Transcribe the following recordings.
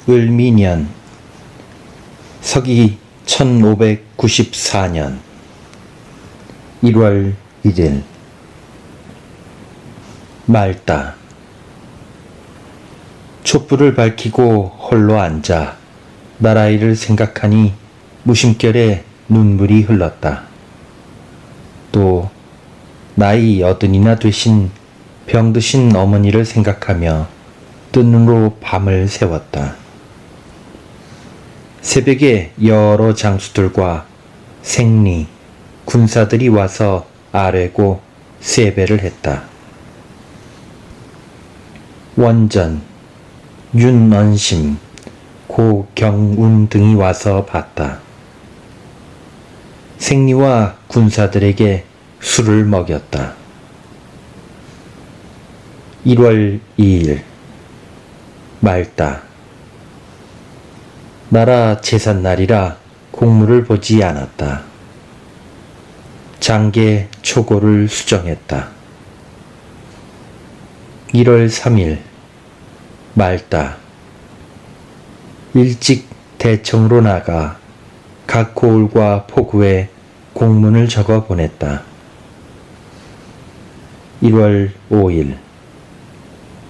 을미년 서기 1594년 1월 1일 말다. 촛불을 밝히고 홀로 앉아 나라일을 생각하니 무심결에 눈물이 흘렀다. 또 나이 80이나 되신 병드신 어머니를 생각하며 뜬 눈으로 밤을 새웠다. 새벽에 여러 장수들과 생리, 군사들이 와서 아뢰고 세배를 했다. 원전, 윤언심, 고경운 등이 와서 봤다. 생리와 군사들에게 술을 먹였다. 1월 2일 말다. 나라 제삿날이라 공물을 보지 않았다. 장계 초고를 수정했다. 1월 3일 말다. 일찍 대청으로 나가 각 고을과 포구에 공문을 적어 보냈다. 1월 5일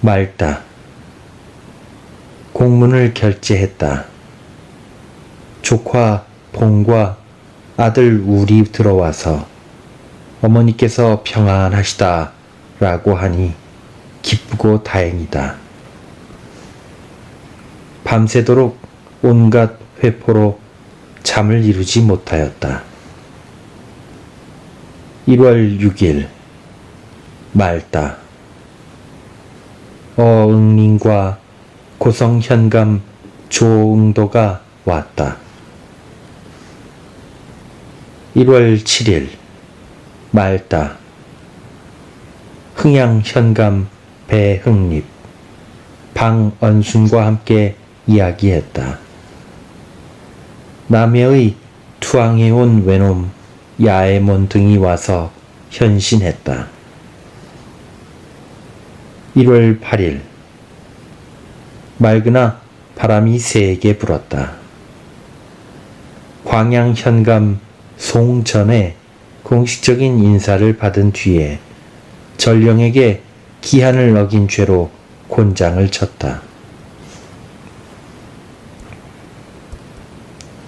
말다. 공문을 결제했다. 조카 봉과 아들 울이 들어와서 어머니께서 평안하시다 라고 하니 기쁘고 다행이다. 밤새도록 온갖 회포로 잠을 이루지 못하였다. 1월 6일 말다. 어응린과 고성현감 조응도가 왔다. 1월 7일 말다. 흥양현감 배흥립, 방언순과 함께 이야기했다. 남해의 투항해온 외놈 야에몬 등이 와서 현신했다. 1월 8일 맑으나 바람이 세게 불었다. 광양현감 송전에 공식적인 인사를 받은 뒤에 전령에게 기한을 어긴 죄로 곤장을 쳤다.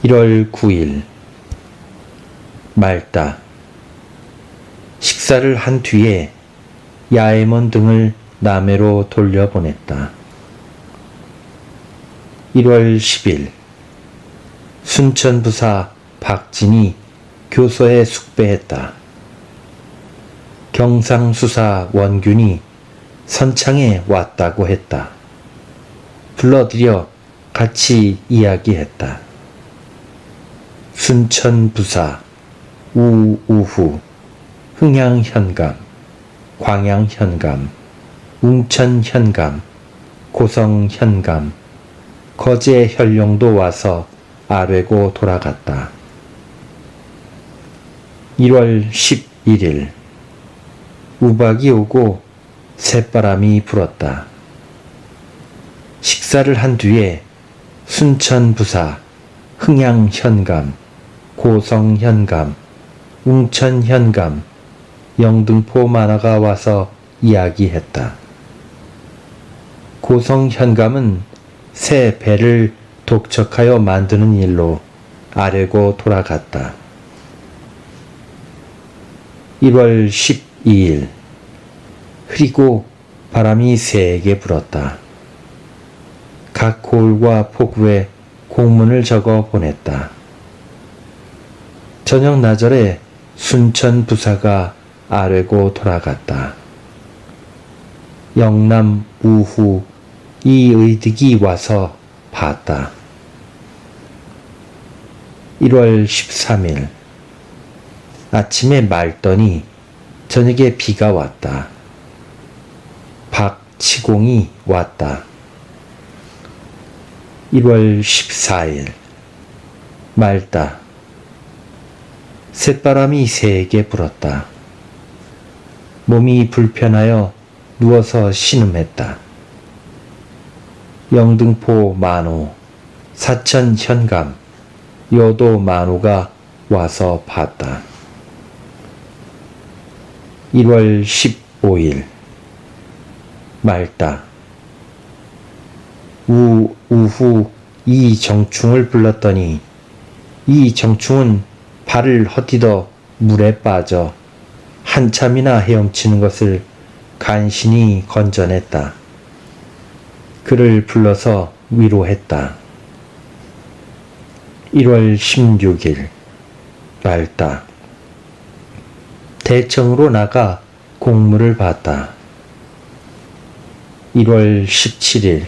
1월 9일 말다. 식사를 한 뒤에 야에몬 등을 남해로 돌려보냈다. 1월 10일 순천부사 박진이 교서에 숙배했다. 경상수사 원균이 선창에 왔다고 했다. 불러들여 같이 이야기했다. 순천부사, 우우후, 흥양현감, 광양현감, 웅천현감, 고성현감, 거제현룡도 와서 아뢰고 돌아갔다. 1월 11일 우박이 오고 새바람이 불었다. 식사를 한 뒤에 순천부사, 흥양현감, 고성현감, 웅천현감, 영등포 만화가 와서 이야기했다. 고성현감은 새 배를 독촉하여 만드는 일로 아뢰고 돌아갔다. 1월 12일 흐리고 바람이 세게 불었다. 각 고을과 포구에 공문을 적어 보냈다. 저녁 나절에 순천 부사가 아뢰고 돌아갔다. 영남 우후 이의득이 와서 봤다. 1월 13일 아침에 맑더니 저녁에 비가 왔다. 박치공이 왔다. 1월 14일 말다. 쇳바람이 세게 불었다. 몸이 불편하여 누워서 신음했다. 영등포 만호 사천 현감, 여도 만호가 와서 봤다. 1월 15일 맑다. 우후 이정충을 불렀더니 이정충은 발을 헛디뎌 물에 빠져 한참이나 헤엄치는 것을 간신히 건져냈다. 그를 불러서 위로했다. 1월 16일 맑다. 대청으로 나가 공무를 봤다. 1월 17일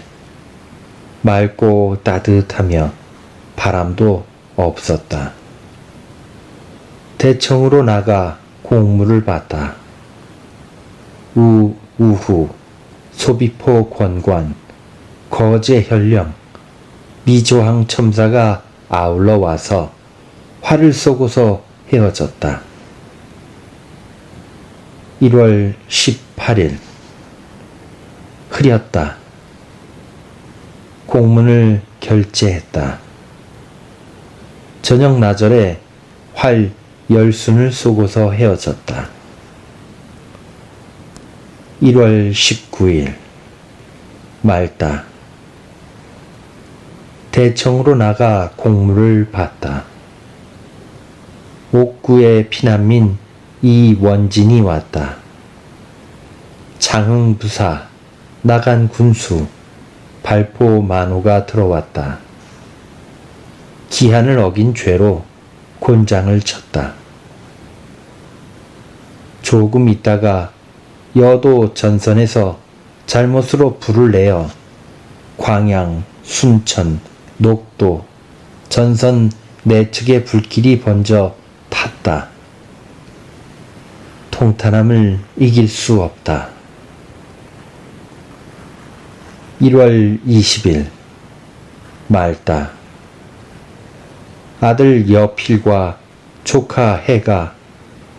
맑고 따뜻하며 바람도 없었다. 대청으로 나가 공무를 봤다. 우후 소비포 권관 거제 현령 미조항 첨사가 아울러 와서 화를 쏘고서 헤어졌다. 1월 18일 흐렸다. 공문을 결제했다. 저녁 나절에 활 10순을 쏘고서 헤어졌다. 1월 19일 맑다. 대청으로 나가 공무를 봤다. 옥구의 피난민 이원진이 왔다. 장흥부사, 나간 군수, 발포 만호가 들어왔다. 기한을 어긴 죄로 곤장을 쳤다. 조금 있다가 여도 전선에서 잘못으로 불을 내어 광양, 순천, 녹도, 전선 내측에 불길이 번져 탔다. 통탄함을 이길 수 없다. 1월 20일 맑다. 아들 여필과 조카 해가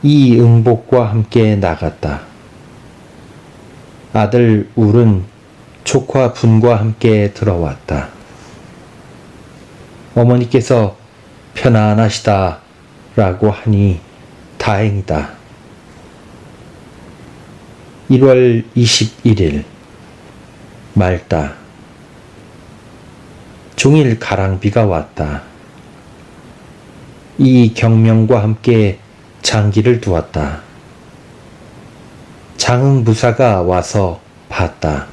이응복과 함께 나갔다. 아들 울은 조카 분과 함께 들어왔다. 어머니께서 편안하시다 라고 하니 다행이다. 1월 21일 맑다. 종일 가랑비가 왔다. 이 경명과 함께 장기를 두었다. 장흥부사가 와서 봤다.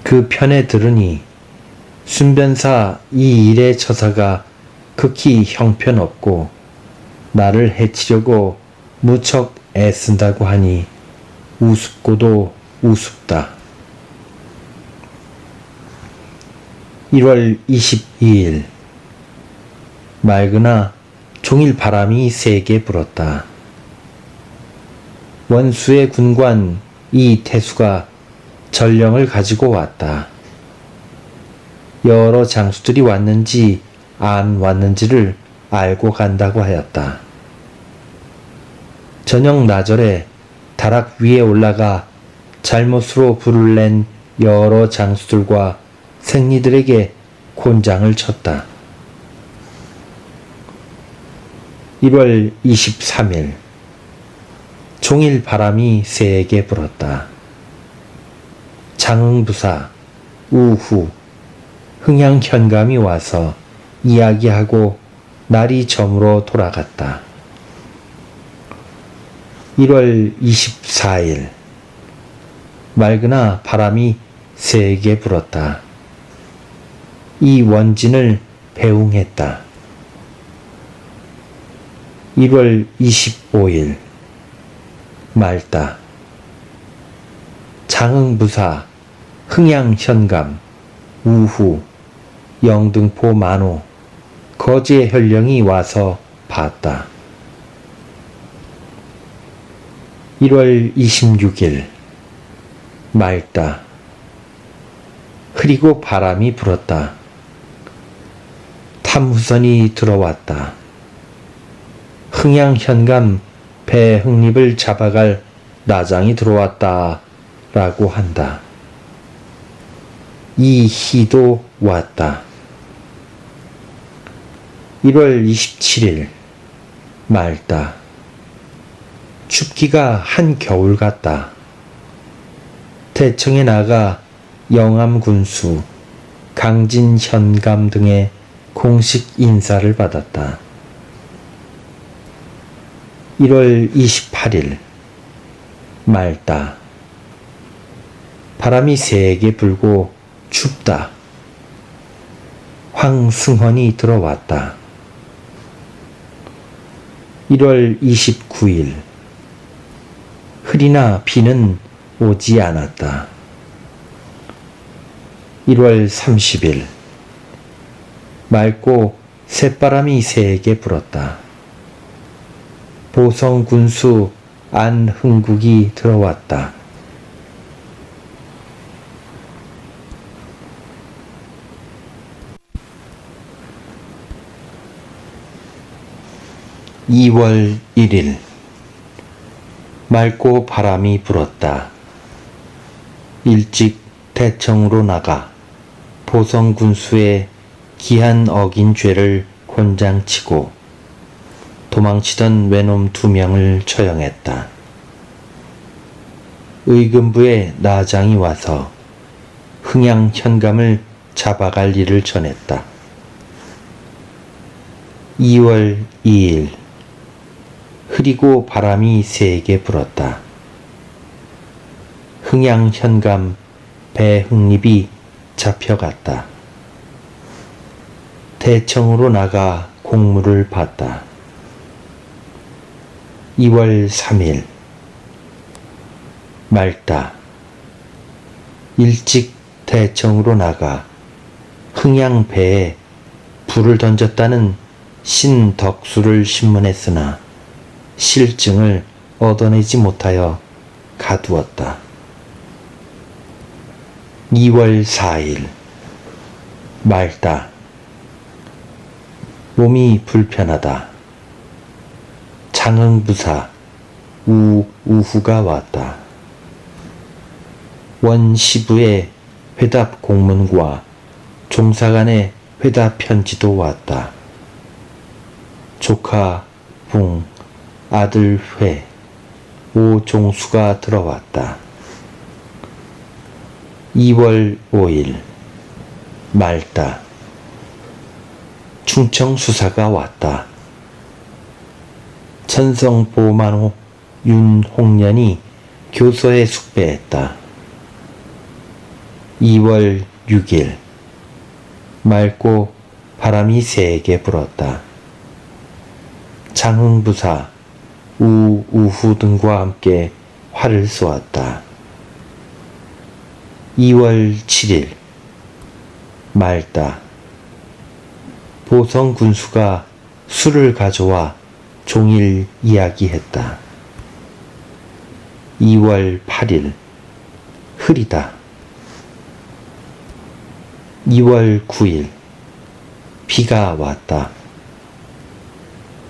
그 편에 들으니 순변사 이 일의 처사가 극히 형편없고 나를 해치려고 무척 애쓴다고 하니 우습고도 우습다. 1월 22일 맑으나 종일 바람이 세게 불었다. 원수의 군관 이태수가 전령을 가지고 왔다. 여러 장수들이 왔는지 안 왔는지를 알고 간다고 하였다. 저녁 나절에 다락 위에 올라가 잘못으로 불을 낸 여러 장수들과 생리들에게 곤장을 쳤다. 1월 23일 종일 바람이 세게 불었다. 장흥부사 우후 흥양 현감이 와서 이야기하고 날이 저물어 돌아갔다. 1월 24일 맑으나 바람이 세게 불었다. 이 원진을 배웅했다. 1월 25일 맑다. 장흥부사 흥양현감 우후 영등포 만호 거제 현령이 와서 봤다. 1월 26일 맑다. 흐리고 바람이 불었다. 탐후선이 들어왔다. 흥양현감 배흥립을 잡아갈 나장이 들어왔다 라고 한다. 이 희도 왔다. 1월 27일 맑다. 춥기가 한겨울 같다. 대청에 나가 영암 군수, 강진 현감 등의 공식 인사를 받았다. 1월 28일 맑다. 바람이 세게 불고 춥다. 황승헌이 들어왔다. 1월 29일 흐리나 비는 오지 않았다. 1월 30일 맑고 새바람이 세게 불었다. 보성 군수 안흥국이 들어왔다. 2월 1일 맑고 바람이 불었다. 일찍 대청으로 나가 보성 군수의 기한 어긴 죄를 곤장치고 도망치던 외놈 2명을 처형했다. 의금부의 나장이 와서 흥양 현감을 잡아갈 일을 전했다. 2월 2일 흐리고 바람이 세게 불었다. 흥양 현감 배흥립이 잡혀갔다. 대청으로 나가 공무를 봤다. 2월 3일 맑다. 일찍 대청으로 나가 흥양 배에 불을 던졌다는 신덕수를 신문했으나 실증을 얻어내지 못하여 가두었다. 2월 4일 맑다. 몸이 불편하다. 장흥부사 우후가 왔다. 원시부의 회답 공문과 종사간의 회답 편지도 왔다. 조카 붕, 아들 회, 오종수가 들어왔다. 2월 5일 맑다. 충청수사가 왔다. 천성보만호 윤홍련이 교서에 숙배했다. 2월 6일 맑고 바람이 세게 불었다. 장흥부사 우후 등과 함께 활을 쏘았다. 2월 7일 맑다. 보성 군수가 술을 가져와 종일 이야기했다. 2월 8일 흐리다. 2월 9일 비가 왔다.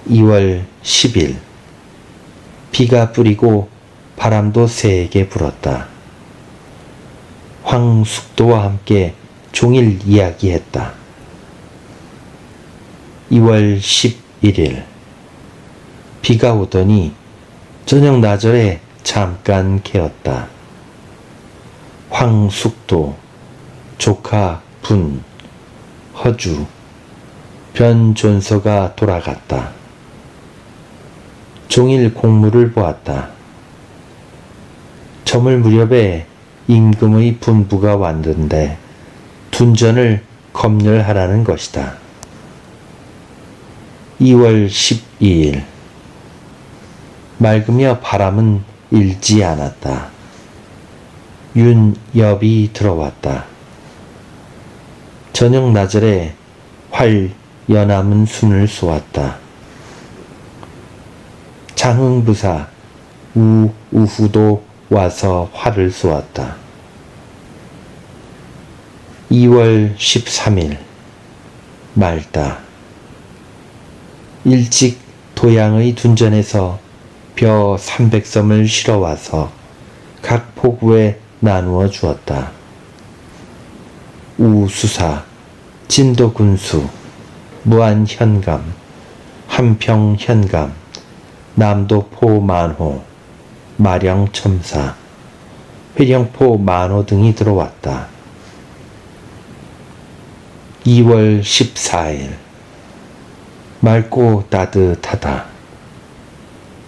2월 10일 비가 뿌리고 바람도 세게 불었다. 황숙도와 함께 종일 이야기했다. 2월 11일 비가 오더니 저녁 나절에 잠깐 개었다. 황숙도, 조카 분, 허주, 변존서가 돌아갔다. 종일 공무를 보았다. 저물 무렵에 임금의 분부가 왔는데 둔전을 검열하라는 것이다. 2월 12일 맑으며 바람은 일지 않았다. 윤엽이 들어왔다. 저녁 나절에 활 연암은 순을 쏘았다. 장흥부사 우후도 와서 활을 쏘았다. 2월 13일 맑다. 일찍 도양의 둔전에서 벼 300섬을 실어와서 각 포구에 나누어 주었다. 우수사, 진도군수, 무안현감, 한평현감, 남도포 만호, 마령첨사, 회령포 만호 등이 들어왔다. 2월 14일 맑고 따뜻하다.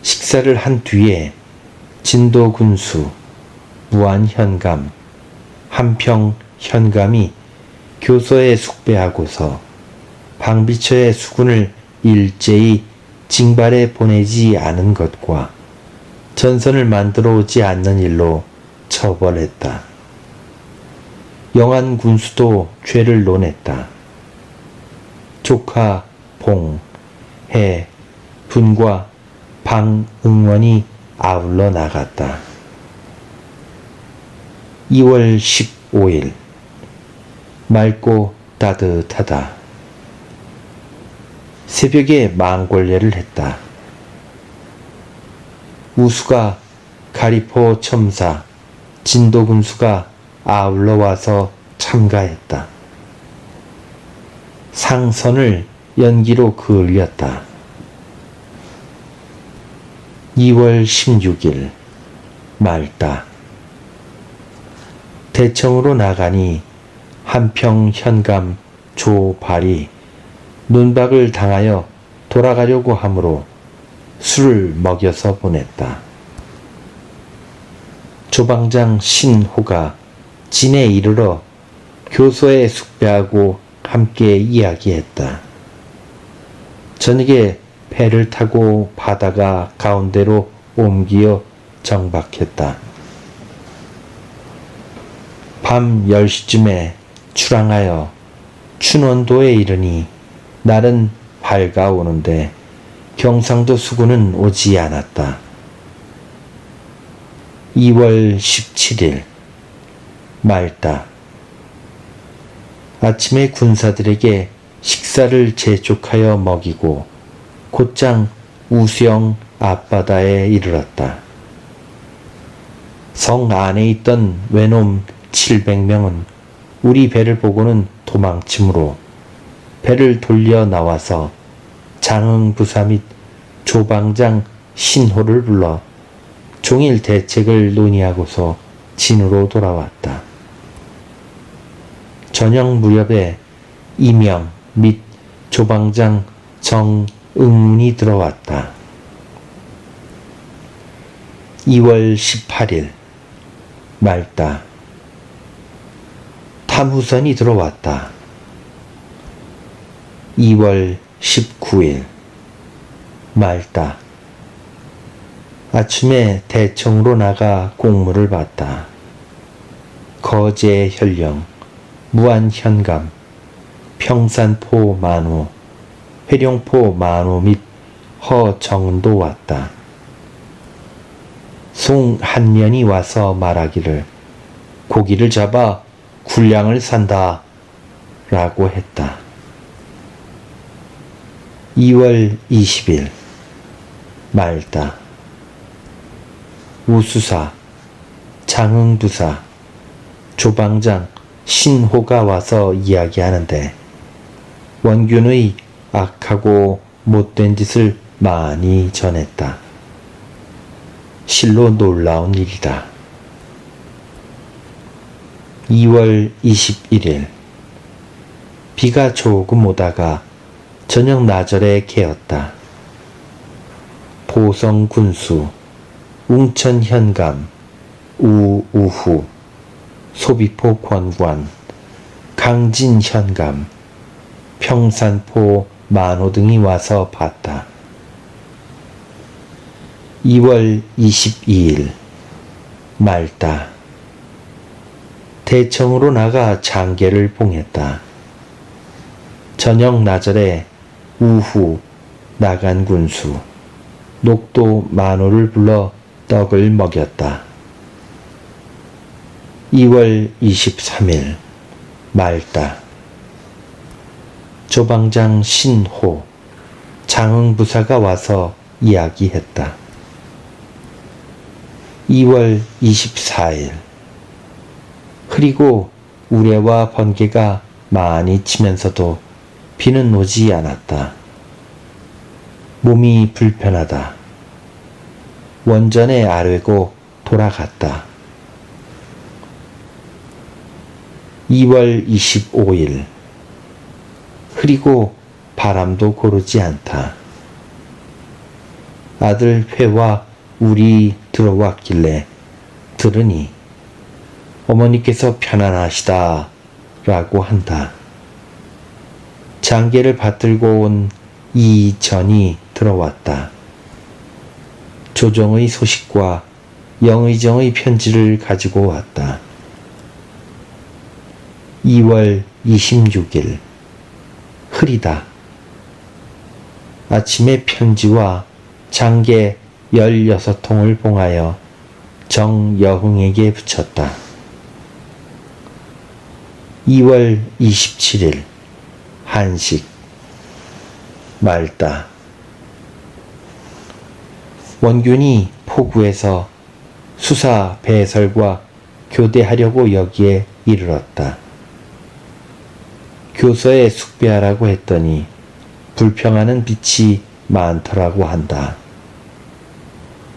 식사를 한 뒤에 진도군수, 무안현감, 한평현감이 교서에 숙배하고서 방비처의 수군을 일제히 징발에 보내지 않은 것과 전선을 만들어 오지 않는 일로 처벌했다. 영안 군수도 죄를 논했다. 조카 봉, 해, 분과 방응원이 아울러 나갔다. 2월 15일 맑고 따뜻하다. 새벽에 망골례를 했다. 우수가 가리포 첨사, 진도군수가 아울러 와서 참가했다. 상선을 연기로 그을렸다. 2월 16일 말다. 대청으로 나가니 한평현감 조발이 논박을 당하여 돌아가려고 하므로 술을 먹여서 보냈다. 조방장 신호가 진에 이르러 교서에 숙배하고 함께 이야기했다. 저녁에 배를 타고 바다가 가운데로 옮기어 정박했다. 밤 10시쯤에 출항하여 춘원도에 이르니 날은 밝아오는데 경상도 수군은 오지 않았다. 2월 17일 말다. 아침에 군사들에게 식사를 재촉하여 먹이고 곧장 우수영 앞바다에 이르렀다. 성 안에 있던 외놈 700명은 우리 배를 보고는 도망치므로 배를 돌려 나와서 장흥부사 및 조방장 신호를 불러 종일 대책을 논의하고서 진으로 돌아왔다. 저녁 무렵에 이명 및 조방장 정응문이 들어왔다. 2월 18일 말다. 탐후선이 들어왔다. 2월 19일 말다. 아침에 대청으로 나가 공무를 받다. 거제현령, 무안현감, 평산포 만호, 회령포 만호 및 허정은도 왔다. 송한년이 와서 말하기를 고기를 잡아 군량을 산다 라고 했다. 2월 20일 말다. 우수사, 장흥부사, 조방장 신호가 와서 이야기하는데 원균의 악하고 못된 짓을 많이 전했다. 실로 놀라운 일이다. 2월 21일 비가 조금 오다가 저녁 나절에 개었다. 보성군수, 웅천현감, 우우후, 소비포 권관, 강진현감, 평산포 만호 등이 와서 봤다. 2월 22일 말다. 대청으로 나가 장계를 봉했다. 저녁 나절에 우후 나간 군수, 녹도 만호를 불러 떡을 먹였다. 2월 23일 말다. 조방장 신호, 장흥부사가 와서 이야기했다. 2월 24일 흐리고 우레와 번개가 많이 치면서도 비는 오지 않았다. 몸이 불편하다. 원전에 아뢰고 돌아갔다. 2월 25일. 흐리고 바람도 고르지 않다. 아들 회와 우리 들어왔길래 들으니 어머니께서 편안하시다 라고 한다. 장계를 받들고 온 이전이 들어왔다. 조정의 소식과 영의정의 편지를 가지고 왔다. 2월 26일. 흐리다. 아침에 편지와 장계 16통을 봉하여 정여흥에게 붙였다. 2월 27일. 한식. 맑다. 원균이 포구에서 수사 배설과 교대하려고 여기에 이르렀다. 교서에 숙배하라고 했더니 불평하는 빛이 많더라고 한다.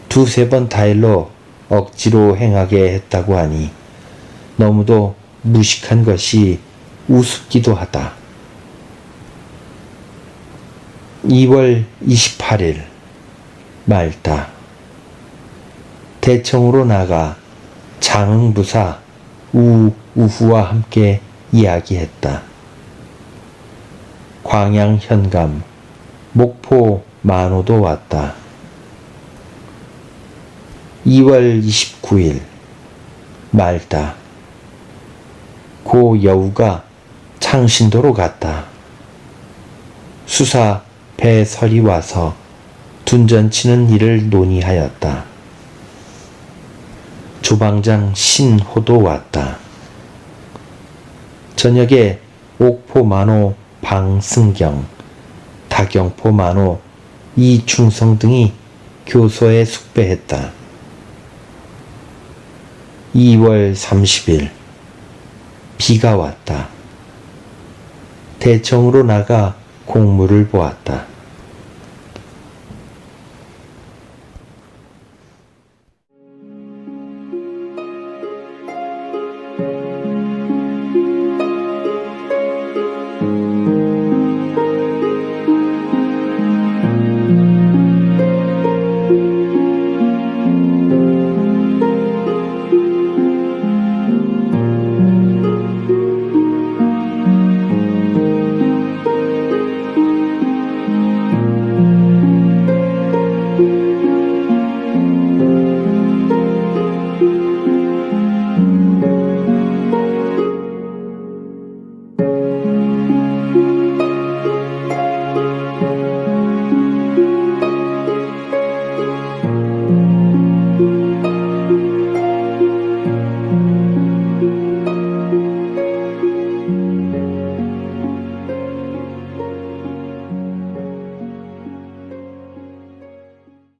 두세 번 다일로 억지로 행하게 했다고 하니 너무도 무식한 것이 우습기도 하다. 2월 28일. 맑다. 대청으로 나가 장흥부사 우후와 함께 이야기했다. 광양 현감, 목포 만호도 왔다. 2월 29일. 맑다. 고 여우가 창신도로 갔다. 수사 배설이 와서 둔전치는 일을 논의하였다. 조방장 신호도 왔다. 저녁에 옥포 만호 방승경, 다경포 만호 이충성 등이 교서에 숙배했다. 2월 30일. 비가 왔다. 대청으로 나가 공무를 보았다.